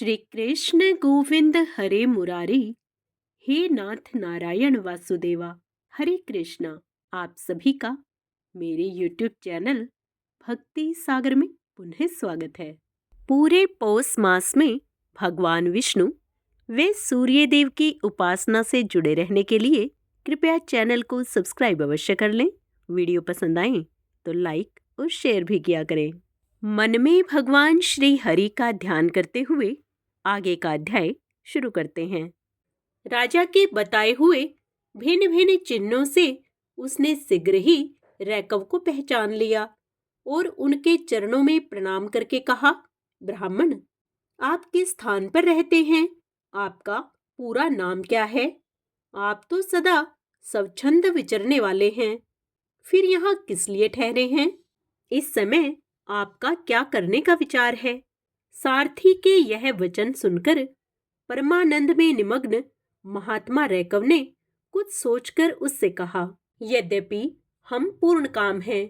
श्री कृष्ण गोविंद हरे मुरारी, हे नाथ नारायण वासुदेवा। हरे कृष्णा। आप सभी का मेरे YouTube चैनल भक्ति सागर में पुनः स्वागत है। पूरे पौष मास में भगवान विष्णु वे सूर्य देव की उपासना से जुड़े रहने के लिए कृपया चैनल को सब्सक्राइब अवश्य कर लें। वीडियो पसंद आए तो लाइक और शेयर भी किया करें। मन में भगवान श्री हरि का ध्यान करते हुए आगे का अध्याय शुरू करते हैं। राजा के बताए हुए भिन्न भिन्न चिन्हों से उसने शीघ्र ही रैकव को पहचान लिया और उनके चरणों में प्रणाम करके कहा, ब्राह्मण, आप किस स्थान पर रहते हैं? आपका पूरा नाम क्या है? आप तो सदा स्वच्छंद विचरने वाले हैं, फिर यहाँ किस लिए ठहरे हैं? इस समय आपका क्या करने का विचार है? सारथी के यह वचन सुनकर परमानंद में निमग्न महात्मा रैकव ने कुछ सोचकर उससे कहा, यद्यपि हम पूर्ण काम हैं,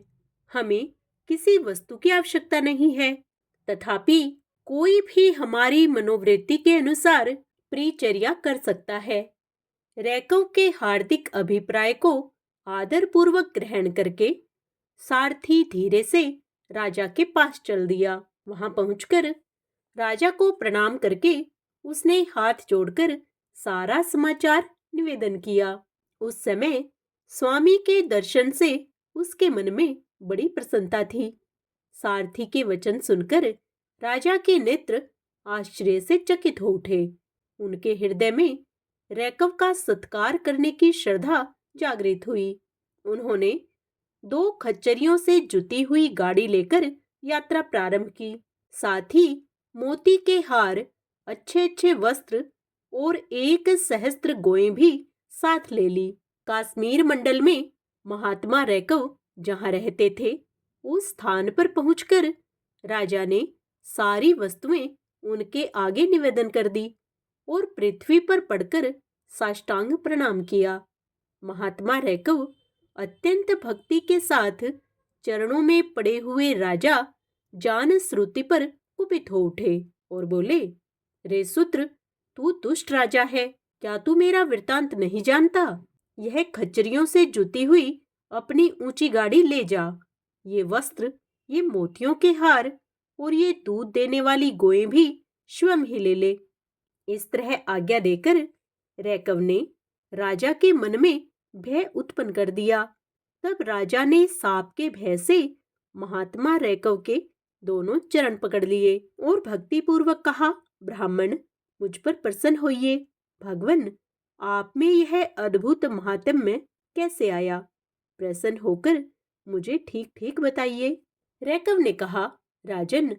हमें किसी वस्तु की आवश्यकता नहीं है, तथापि कोई भी हमारी मनोवृत्ति के अनुसार परिचर्या कर सकता है। रैकव के हार्दिक अभिप्राय को आदरपूर्वक ग्रहण करके सारथी धीरे से राजा के पास चल दिया। वहां पहुंचकर राजा को प्रणाम करके उसने हाथ जोड़कर सारा समाचार निवेदन किया। उस समय स्वामी के दर्शन से उसके मन में बड़ी प्रसन्नता थी। सारथी के वचन सुनकर राजा के नेत्र आश्चर्य से चकित हो उठे। उनके हृदय में रैकव का सत्कार करने की श्रद्धा जागृत हुई। उन्होंने 2 खच्चरियों से जुती हुई गाड़ी लेकर यात्रा प्रारंभ की। साथ ही मोती के हार, अच्छे अच्छे वस्त्र और 1 सहस्त्र गोएं भी साथ ले ली। कश्मीर मंडल में महात्मा रैकव जहाँ रहते थे, उस स्थान पर पहुंचकर राजा ने सारी वस्तुएं उनके आगे निवेदन कर दी और पृथ्वी पर पड़कर साष्टांग प्रणाम किया। महात्मा रैकव अत्यंत भक्ति के साथ चरणों में पड़े हुए राजा जान श्रुति पर कुपित हो उठे और बोले, रे सूत्र, तू दुष्ट राजा है, क्या तू मेरा वृतांत नहीं जानता? यह खच्चरियों से जुती हुई अपनी ऊंची गाड़ी ले जा। ये वस्त्र, ये मोतियों के हार और ये दूध देने वाली गोएं भी स्वयं ही ले ले। इस तरह आज्ञा देकर रैकव ने राजा के मन में भय उत्पन्न कर दिया। तब राजा ने सांप के भय से महात्मा रैकव के दोनों चरण पकड़ लिए और भक्तिपूर्वक कहा, ब्राह्मण, मुझ पर प्रसन्न होइए। भगवन, आप में यह अद्भुत महात्म्य कैसे आया? प्रसन्न होकर मुझे ठीक ठीक बताइए। रैकव ने कहा, राजन,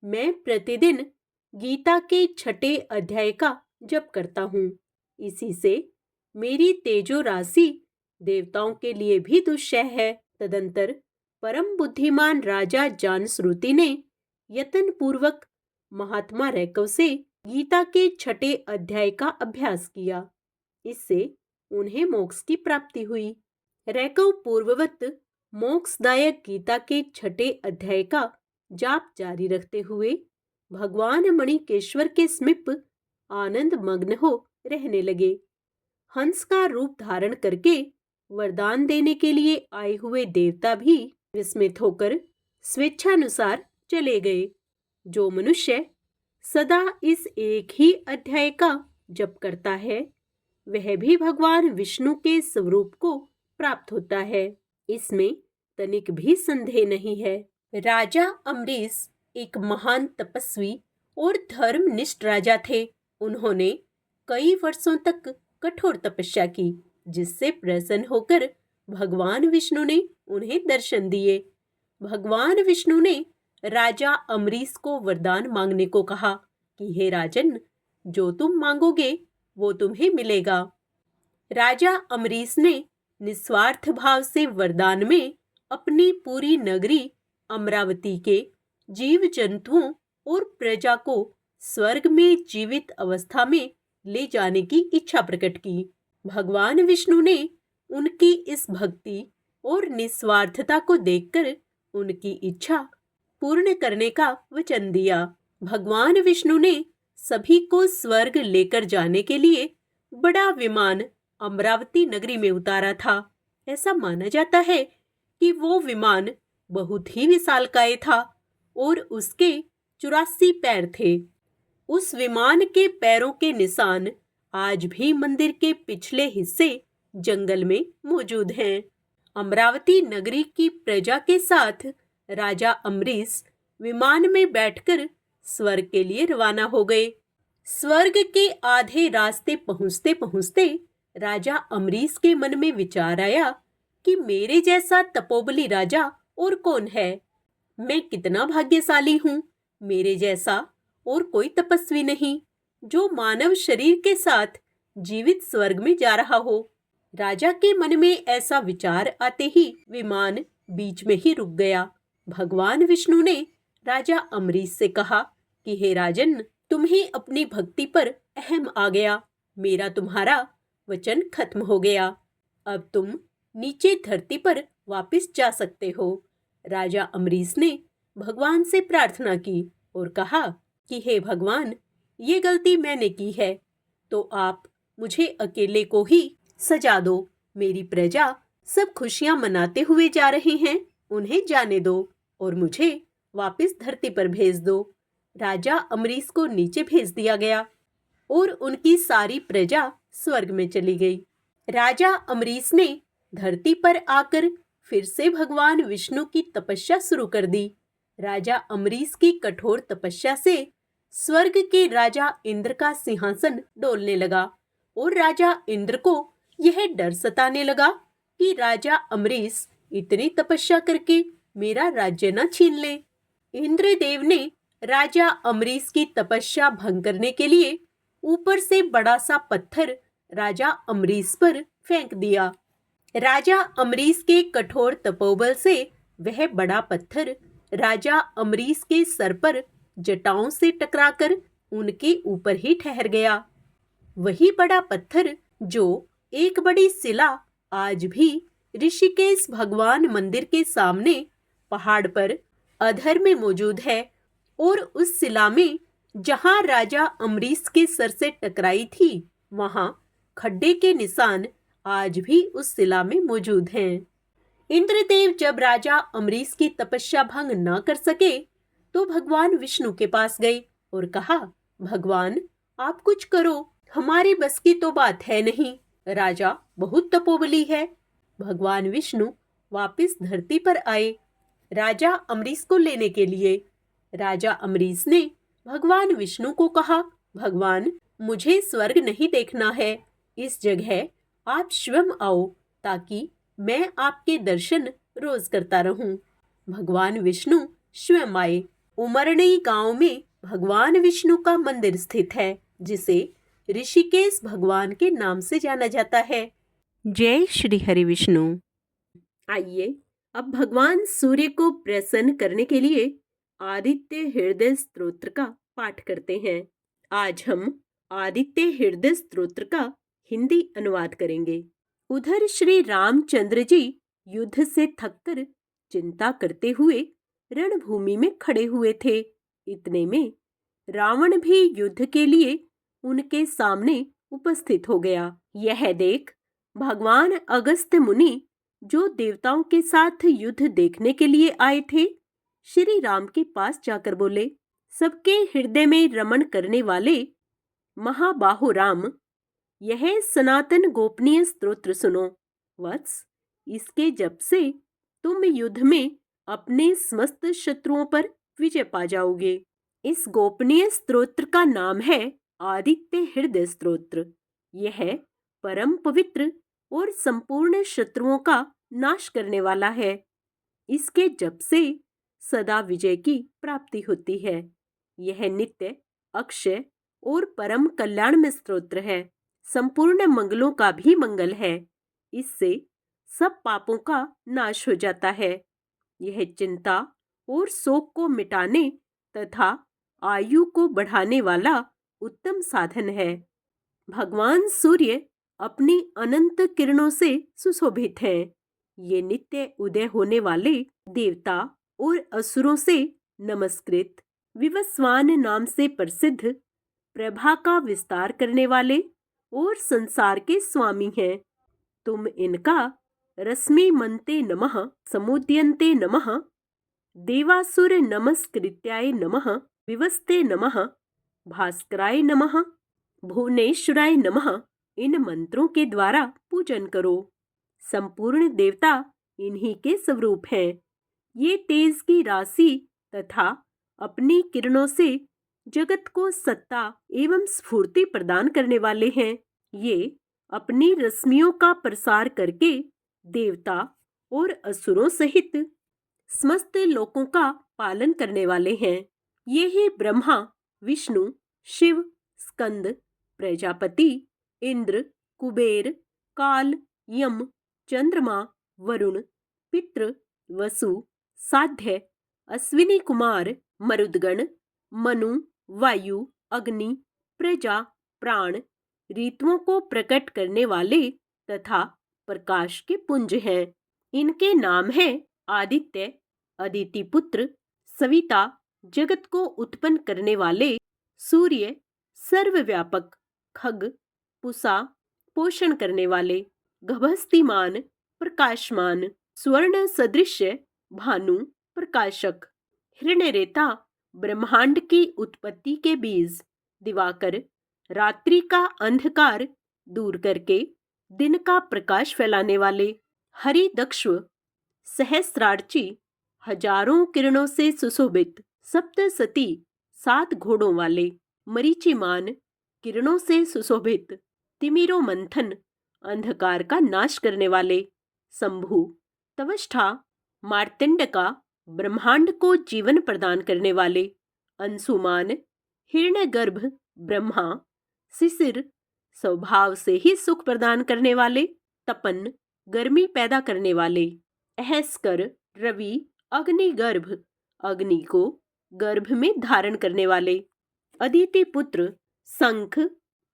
मैं प्रतिदिन गीता के 6ठे अध्याय का जप करता हूँ। इसी से मेरी तेजो राशि देवताओं के लिए भी दुस्सह है। तदंतर परम बुद्धिमान राजा जानश्रुति ने यत्न पूर्वक महात्मा रैकव से गीता के 6ठे अध्याय का अभ्यास किया। इससे उन्हें मोक्ष की प्राप्ति हुई। रैकव पूर्ववत मोक्षदायक गीता के 6ठे अध्याय का जाप जारी रखते हुए भगवान मणिकेश्वर के समीप आनंद मग्न हो रहने लगे। हंस का रूप धारण करके वरदान देने के लिए आए हुए देवता भी विस्मित होकर स्वेच्छानुसार चले गए। जो मनुष्य सदा इस एक ही अध्याय का जप करता है, वह भी भगवान विष्णु के स्वरूप को प्राप्त होता है, इसमें तनिक भी संदेह नहीं है। राजा अम्बरीश एक महान तपस्वी और धर्मनिष्ठ राजा थे। उन्होंने कई वर्षों तक कठोर तपस्या की, जिससे प्रसन्न होकर भगवान विष्णु ने उन्हें दर्शन दिए। भगवान विष्णु ने राजा अम्बरीश को वरदान मांगने को कहा कि हे राजन, जो तुम मांगोगे वो तुम्हें मिलेगा। राजा अम्बरीश ने निस्वार्थ भाव से वरदान में अपनी पूरी नगरी अमरावती के जीव जंतुओं और प्रजा को स्वर्ग में जीवित अवस्था में ले जाने की इच्छा प्रकट की। भगवान विष्णु ने उनकी इस भक्ति और निस्वार्थता को देखकर उनकी इच्छा पूर्ण करने का वचन दिया। भगवान विष्णु ने सभी को स्वर्ग लेकर जाने के लिए बड़ा विमान अमरावती नगरी में उतारा था। ऐसा माना जाता है कि वो विमान बहुत ही विशालकाय था और उसके 84 पैर थे। उस विमान के पैरों के निशान आज भी मंदिर के पिछले हिस्से जंगल में मौजूद हैं। अमरावती नगरी की प्रजा के साथ राजा अम्बरीश विमान में बैठकर स्वर्ग के लिए रवाना हो गए। स्वर्ग के आधे रास्ते पहुंचते पहुंचते राजा अम्बरीश के मन में विचार आया कि मेरे जैसा तपोबली राजा और कौन है। मैं कितना भाग्यशाली हूँ, मेरे जैसा और कोई तपस्वी नहीं जो मानव शरीर के साथ जीवित स्वर्ग में जा रहा हो। राजा के मन में ऐसा विचार आते ही विमान बीच में ही रुक गया। भगवान विष्णु ने राजा अम्बरीश से कहा कि हे राजन, तुम्हें अपनी भक्ति पर अहम आ गया। मेरा तुम्हारा वचन खत्म हो गया। अब तुम नीचे धरती पर वापस जा सकते हो। राजा अम्बरीश ने भगवान से प्रार्थना की और कहा कि हे भगवान, ये गलती मैंने की है तो आप मुझे अकेले को ही सजा दो। मेरी प्रजा सब खुशियां मनाते हुए जा रहे हैं, उन्हें जाने दो और मुझे वापस धरती पर भेज दो। राजा अम्बरीश को नीचे भेज दिया गया और उनकी सारी प्रजा स्वर्ग में चली गई। राजा अम्बरीश ने धरती पर आकर फिर से भगवान विष्णु की तपस्या शुरू कर दी। राजा अम्बरीश की कठोर तपस्या से स्वर्ग के राजा इंद्र का सिंहासन डोलने लगा और राजा इंद्र को यह डर सताने लगा कि राजा अम्बरीश इतनी तपस्या करके मेरा राज्य न छीन ले। इंद्रदेव ने राजा अम्बरीश की तपस्या भंग करने के लिए ऊपर से बड़ा सा पत्थर राजा अम्बरीश पर फेंक दिया। राजा अम्बरीश के कठोर तपोबल से वह बड़ा पत्थर राजा अम्बरीश के सर पर जटाओं से टकराकर उनके ऊपर ही ठहर गया। वही बड़ा पत्थर जो एक बड़ी शिला आज भी ऋषिकेश भगवान मंदिर के सामने पहाड़ पर अधर में मौजूद है और उस शिला में जहां राजा अम्बरीश के सर से टकराई थी वहां खड्डे के निशान आज भी उस शिला में मौजूद हैं। इंद्रदेव जब राजा अम्बरीश की तपस्या भंग न कर सके तो भगवान विष्णु के पास गए और कहा, भगवान आप कुछ करो, हमारी बस की तो बात है नहीं, राजा बहुत तपोबली है। भगवान विष्णु वापस धरती पर आए राजा अम्बरीश को लेने के लिए। राजा अम्बरीश ने भगवान विष्णु को कहा, भगवान मुझे स्वर्ग नहीं देखना है, इस जगह आप स्वयं आओ ताकि मैं आपके दर्शन रोज करता रहूं। भगवान विष्णु स्वयं आए। उमरणी गांव में भगवान विष्णु का मंदिर स्थित है जिसे ऋषिकेश भगवान के नाम से जाना जाता है। जय श्री हरि विष्णु। आइए अब भगवान सूर्य को प्रसन्न करने के लिए आदित्य हृदय स्तोत्र का पाठ करते हैं। आज हम आदित्य हृदय स्तोत्र का हिंदी अनुवाद करेंगे। उधर श्री रामचंद्र जी युद्ध से थककर चिंता करते हुए रणभूमि में खड़े हुए थे। इतने में रावण भी युद्ध के लिए उनके सामने उपस्थित हो गया। यह देख भगवान अगस्त्य मुनि जो देवताओं के साथ युद्ध देखने के लिए आए थे, श्री राम के पास जाकर बोले, सबके हृदय में रमण करने वाले महाबाहो राम, यह सनातन गोपनीय स्तोत्र सुनो। वत्स, इसके जप से तुम युद्ध में अपने समस्त शत्रुओं पर विजय पा जाओगे। इस गोपनीय स्तोत्र का नाम है आदित्य हृदय स्तोत्र। यह परम पवित्र और संपूर्ण शत्रुओं का नाश करने वाला है। इसके जप से सदा विजय की प्राप्ति होती है। यह नित्य, अक्षय और परम कल्याण में स्तोत्र है। संपूर्ण मंगलों का भी मंगल है। इससे सब पापों का नाश हो जाता है। यह चिंता और शोक को मिटाने तथा आयु को बढ़ाने वाला उत्तम साधन है। भगवान सूर्य अपनी अनंत किरणों से सुशोभित हैं। ये नित्य उदय होने वाले देवता और असुरों से नमस्कृत विवस्वान नाम से प्रसिद्ध प्रभा का विस्तार करने वाले और संसार के स्वामी हैं। तुम इनका रश्मिमन्ते नमः, समुद्यन्ते नमः, देवासुर नमस्कृत्याय नमः, विवस्ते नमः, भास्कराय नमः, भुवनेश्वराय नमः इन मंत्रों के द्वारा पूजन करो। संपूर्ण देवता इन्हीं के स्वरूप हैं। ये तेज की राशि तथा अपनी किरणों से जगत को सत्ता एवं स्फूर्ति प्रदान करने वाले हैं। ये अपनी रश्मियों का प्रसार करके देवता और असुरों सहित समस्त लोकों का पालन करने वाले हैं। ये ही ब्रह्मा, विष्णु, शिव, स्कंद, प्रजापति, इंद्र, कुबेर, काल, यम, चंद्रमा, वरुण, पितृ, वसु, साध्य, अश्विनी कुमार, मरुदगण, मनु, वायु, अग्नि, प्रजा, प्राण, ऋतुओं को प्रकट करने वाले तथा प्रकाश के पुंज हैं। इनके नाम हैं आदित्य, अदिति पुत्र, सविता, जगत को उत्पन्न करने वाले, सूर्य, सर्वव्यापक, खग, पुषा, पोषण करने वाले, गभस्तिमान, प्रकाशमान, स्वर्ण सदृश्य, भानु, प्रकाशक, हिरण्यरेता, ब्रह्मांड की उत्पत्ति के बीज, दिवाकर, रात्रि का अंधकार दूर करके दिन का प्रकाश फैलाने वाले, हरिदक्ष्व, सहस्रार्ची, हजारों किरणों से सुशोभित, सप्तसती, 7 घोड़ों वाले, मरीचिमान, किरणों से सुशोभित, तिमिरो मंथन, अंधकार का नाश करने वाले, शंभु, तवष्ठा, मार्तंडका, ब्रह्मांड को जीवन प्रदान करने वाले, अंशुमान, हिरण्यगर्भ, ब्रह्मा, शिशिर, स्वभाव से ही सुख प्रदान करने वाले, तपन, गर्मी पैदा करने वाले, अहस्कर, रवि, अग्निगर्भ, अग्नि को गर्भ में धारण करने वाले, अदिति पुत्र, शंख,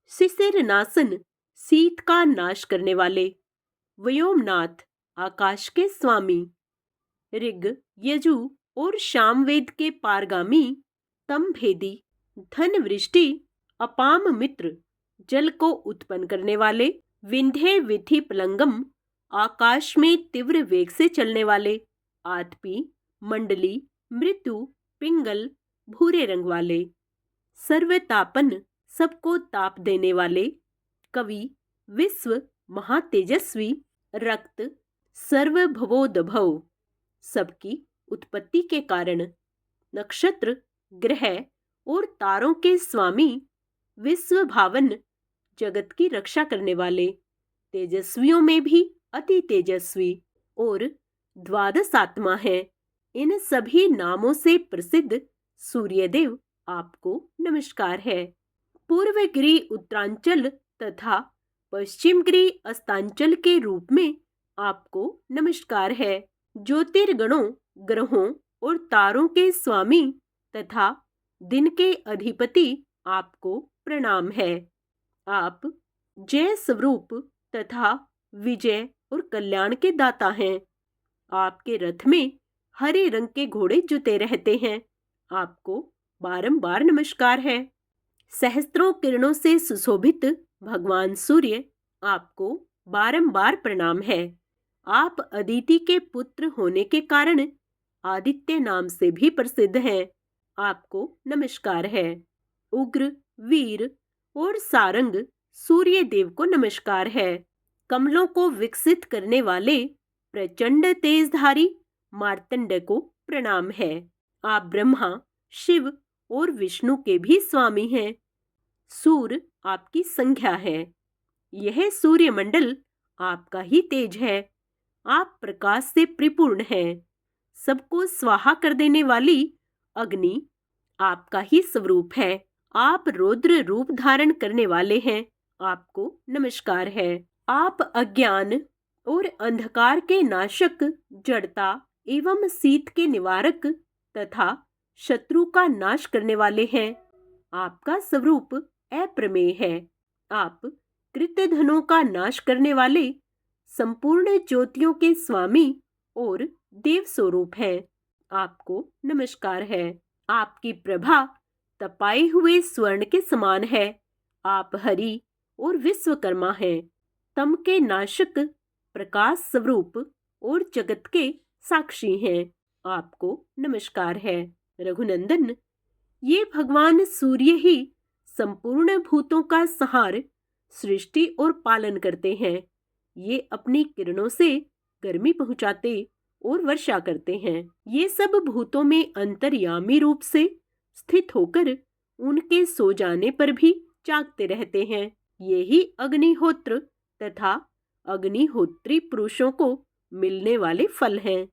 शिशिरनाशन, शीत का नाश करने वाले, व्योमनाथ, आकाश के स्वामी, ऋग, यजु और सामवेद के पारगामी, तमभेदी, धन वृष्टि, अपाम मित्र, जल को उत्पन्न करने वाले, विंध्य विधि पलंगम, आकाश में तीव्र वेग से चलने वाले, आतपी, मंडली, मृत्यु, पिंगल, भूरे रंग वाले, सर्वतापन, सबको ताप देने वाले, कवि, विश्व, महातेजस्वी, रक्त, सर्वभवोद्भव, सबकी उत्पत्ति के कारण, नक्षत्र, ग्रह और तारों के स्वामी, विश्व भावन, जगत की रक्षा करने वाले, तेजस्वियों में भी अति तेजस्वी और 12 आत्मा है। इन सभी नामों से प्रसिद्ध सूर्यदेव आपको नमस्कार है। पूर्वगिरी उत्तरांचल तथा पश्चिमगिरी अस्तांचल के रूप में आपको नमस्कार है। ज्योतिर्गणों, ग्रहों और तारों के स्वामी तथा दिन के अधिपति आपको प्रणाम है। आप जय स्वरूप तथा विजय और कल्याण के दाता हैं। आपके रथ में हरे रंग के घोड़े जुते रहते हैं। आपको बारंबार नमस्कार है। सहस्त्रों किरणों से सुशोभित भगवान सूर्य आपको बारंबार प्रणाम है। आप अदिति के पुत्र होने के कारण आदित्य नाम से भी प्रसिद्ध हैं। आपको नमस्कार है। उग्र, वीर और सारंग सूर्य देव को नमस्कार है। कमलों को विकसित करने वाले प्रचंड तेजधारी मार्तंड को प्रणाम है। आप ब्रह्मा, शिव और विष्णु के भी स्वामी हैं। सूर्य आपकी संज्ञा है। यह सूर्यमंडल आपका ही तेज है। आप प्रकाश से परिपूर्ण हैं। सबको स्वाहा कर देने वाली अग्नि आपका ही स्वरूप है। आप रौद्र रूप धारण करने वाले हैं। आपको नमस्कार है। आप अज्ञान और अंधकार के नाशक, जड़ता एवं शीत के निवारक तथा शत्रु का नाश करने वाले हैं। आपका स्वरूप अप्रमेय है। आप कृतधनों का नाश करने वाले, संपूर्ण ज्योतियों के स्वामी और देव स्वरूप हैं। आपको नमस्कार है। आपकी प्रभा तपाए हुए स्वर्ण के समान है। आप हरि और विश्वकर्मा हैं, तम के नाशक, प्रकाश स्वरूप और जगत के साक्षी हैं। आपको नमस्कार है। रघुनंदन, ये भगवान सूर्य ही संपूर्ण भूतों का संहार, सृष्टि और पालन करते हैं। ये अपनी किरणों से गर्मी पहुंचाते और वर्षा करते हैं। ये सब भूतों में अंतर्यामी रूप से स्थित होकर उनके सो जाने पर भी जागते रहते हैं। ये ही अग्निहोत्र तथा अग्निहोत्री पुरुषों को मिलने वाले फल हैं।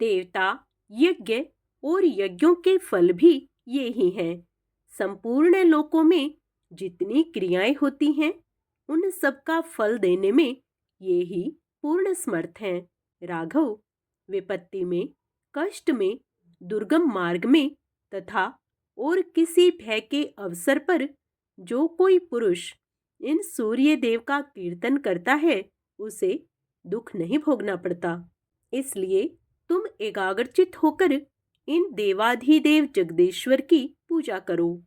देवता, यज्ञ और यज्ञों के फल भी ये ही हैं। संपूर्ण लोकों में जितनी क्रियाएं होती हैं, उन सब का फल देने में ये ही पूर्ण समर्थ हैं। राघव, विपत्ति में, कष्ट में, दुर्गम मार्ग में तथा और किसी भय के अवसर पर जो कोई पुरुष इन सूर्य देव का कीर्तन करता है, उसे दुख नहीं भोगना पड़ता। इसलिए तुम एकाग्रचित होकर इन देवाधिदेव जगदीश्वर की पूजा करो।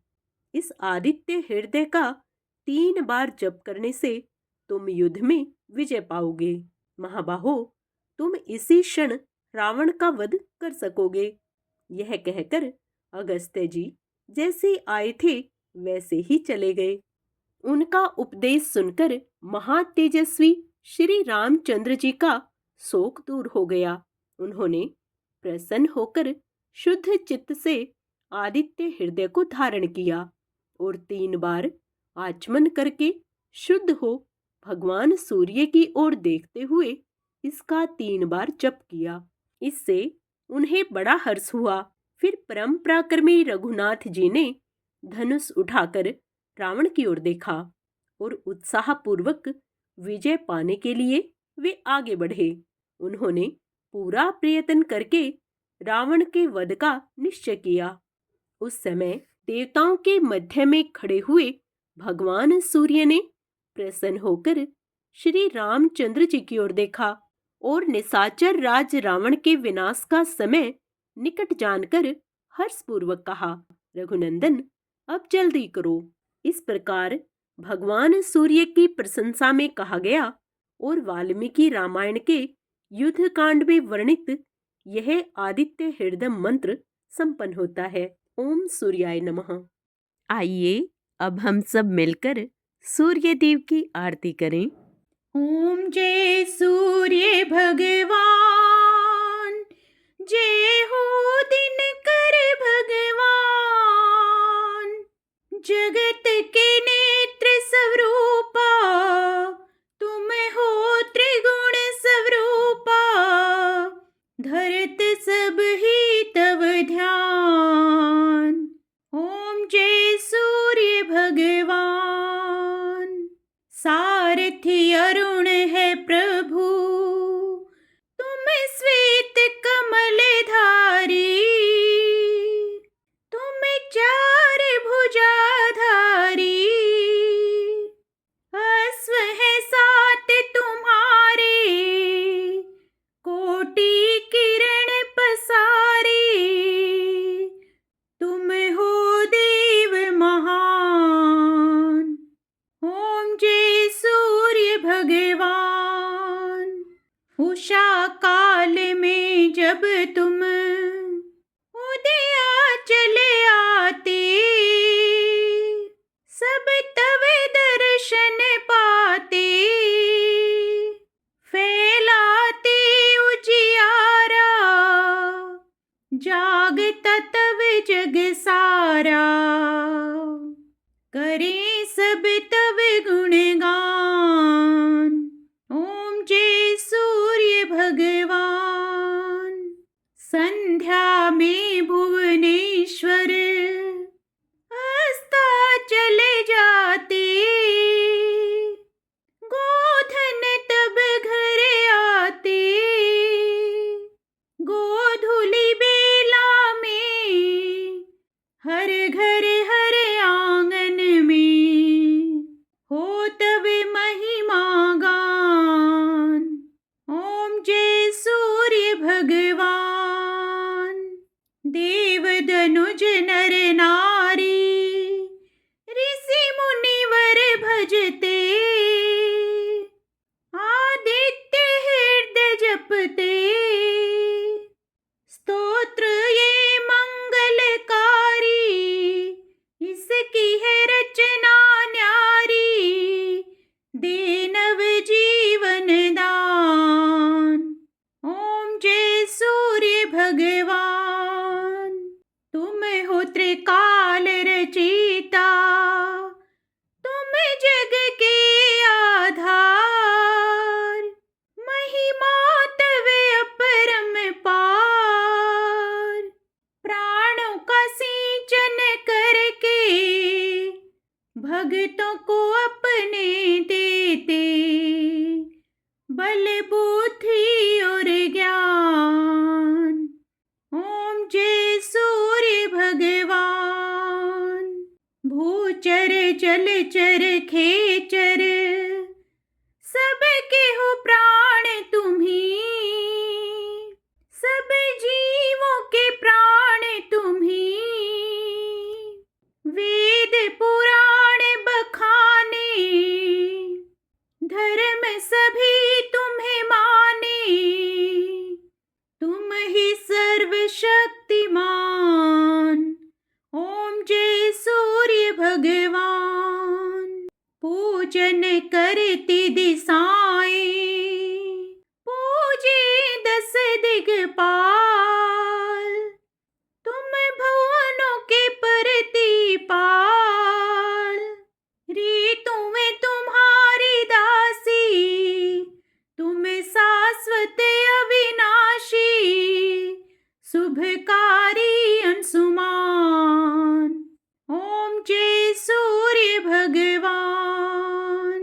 इस आदित्य हृदय का 3 बार जप करने से तुम युद्ध में विजय पाओगे। महाबाहो, तुम इसी क्षण रावण का वध कर सकोगे। यह कहकर अगस्त्य जी जैसे आए थे वैसे ही चले गए। उनका उपदेश सुनकर महातेजस्वी श्री रामचंद्र जी का शोक दूर हो गया। उन्होंने प्रसन्न होकर शुद्ध चित्त से आदित्य हृदय को धारण किया और 3 बार आचमन करके शुद्ध हो भगवान सूर्य की ओर देखते हुए इसका 3 बार जप किया। इससे उन्हें बड़ा हर्ष हुआ। फिर परम पराक्रमी रघुनाथ जी ने धनुष उठाकर रावण की ओर देखा और उत्साहपूर्वक विजय पाने के लिए वे आगे बढ़े। उन्होंने पूरा प्रयत्न करके रावण के वध का निश्चय किया। उस समय देवताओं के मध्य में खड़े हुए भगवान सूर्य ने प्रसन्न होकर श्री रामचंद्र जी की ओर देखा और निशाचर राज रावण के विनाश का समय निकट जानकर हर्षपूर्वक कहा, रघुनंदन, अब जल्दी करो। इस प्रकार भगवान सूर्य की प्रशंसा में कहा गया और वाल्मीकि रामायण के युद्ध कांड में वर्णित यह आदित्य हृदय मंत्र संपन्न होता है। ओम सूर्याय नमः। आइए अब हम सब मिलकर सूर्य देव की आरती करें। ओम जय सूर्य भगवान, जय हो दिनकर भगवान, जगत के नेत्र स्वरूपा, तुम हो त्रिगुण स्वरूपा, धरत सब ही तव ध्यान। ओम जय सूर्य भगवान। सारथी अरुण है प्रभु, तुम श्वेत कमल धारी, तुम 4 भुजाधारी, अश्व है 7 तुम्हारे, कोटि किरण पसारे, तुम हो देव महान। ओम जय सूर्य भगवान। उषा काल में जब तुम उदया चले आते, सब तव दर्शन पाते, फैलाते उजियारा, जागता तव जग सारा, करें सब तव गुणगान। ओम जय सूर्य भगवान। संध्या में भुवनेश्वर अस्ता चले जाते, गोधन तब घर आते, गोधूलि बेला में हर घर हर आंगन में, भजते, आदित्य हृदय जपते, स्तोत्र ये मंगलकारी, इसकी है रचना न्यारी, दे नव जीवन दान। ओम जय सूर्य भगवान, तुम हो त्रिकाल रचयिता, तुम जग के आधार, महिमा तव अपरम पार। प्राणों का सिंचन करके भक्तों को अपने देते, बल बुद्धि और ज्ञान। ओम जय सूर्य भगवान, भूचर जलचर खेचर, सबके हो प्राण तुम्ही, सब जीवों के प्राण तुम्ही। वेद पुराण बखाने, धर्म सभी तुम्हें माने, तुम ही सर्वशक्तिमान। ओम जय सूर्य भगवान, पूजन करती दिशाएं, पूजे 10 दिग्पाल, तुम भुवनों के प्रतिपाल। ऋतुएं तुम्हारी दासी, तुम शाश्वत अविनाशी, शुभकारी अंशुमान। ओम जय सूर्य भगवान,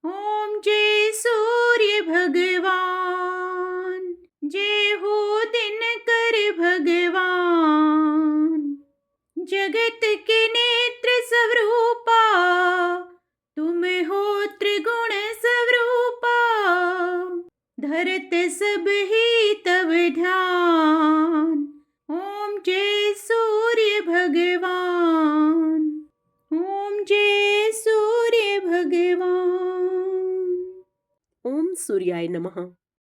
ओम जय सूर्य भगवान, जय हो दिनकर भगवान। जगत के नेत्र स्वरूपा, तुम हो त्रिगुण स्वरूपा, धरत सब ही तव ध्यान। ओम जय सूर्य भगवान, ओम जय सूर्य भगवान। ओम सूर्याय नमः।